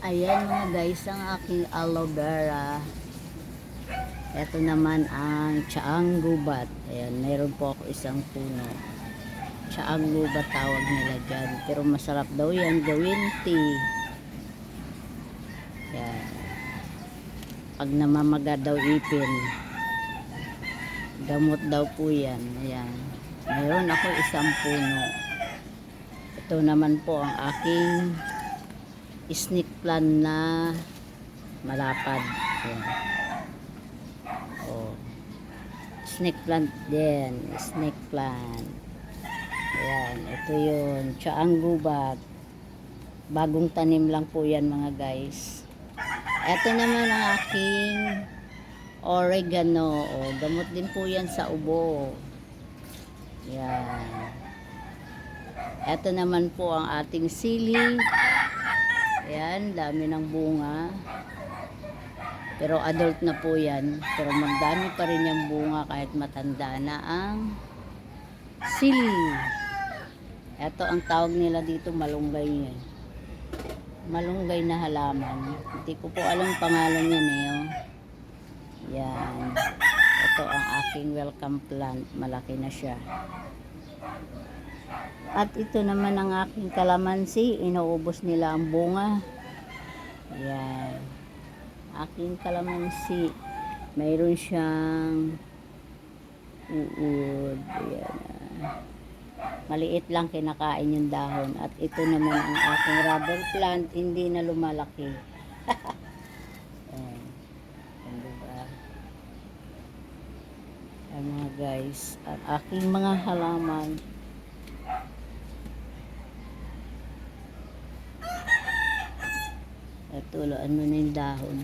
Ayan mga guys, ang aking aloe vera. Ito naman ang tsaang gubat. Ayan, mayroon po ako isang puno. Tsaang gubat tawag nila dyan. Pero masarap daw yan gawin tea. Ayan. Pag namamaga daw ipin, gamot daw po yan. Ayan. Mayroon ako isang puno. Ito naman po ang aking snake plant na malapad. Ayan. Oh. Snake plant din. Snake plant. Ayan. Ito yun. Tsaang gubat. Bagong tanim lang po yan mga guys. Ito naman ang aking oregano. Oh, gamot din po yan sa ubo. Ayan. Ito naman po ang ating sili. Ayan, dami ng bunga. Pero adult na po yan. Pero magdami pa rin yung bunga kahit matanda na ang sili. Ito ang tawag nila dito, malunggay niya. Malunggay na halaman. Hindi ko po alam pangalan yan eh. Oh. Yan. Ito ang aking welcome plant. Malaki na siya. At ito naman ang aking kalamansi. Inuubos nila ang bunga. Yan. Aking kalamansi. Mayroon siyang uod. Ayan. Maliit lang kinakain yung dahon. At ito naman ang aking rubber plant. Hindi na lumalaki. Ayan. Ayan, diba? Ayan mga guys. At aking mga halaman. At tuloan mo na yung dahon.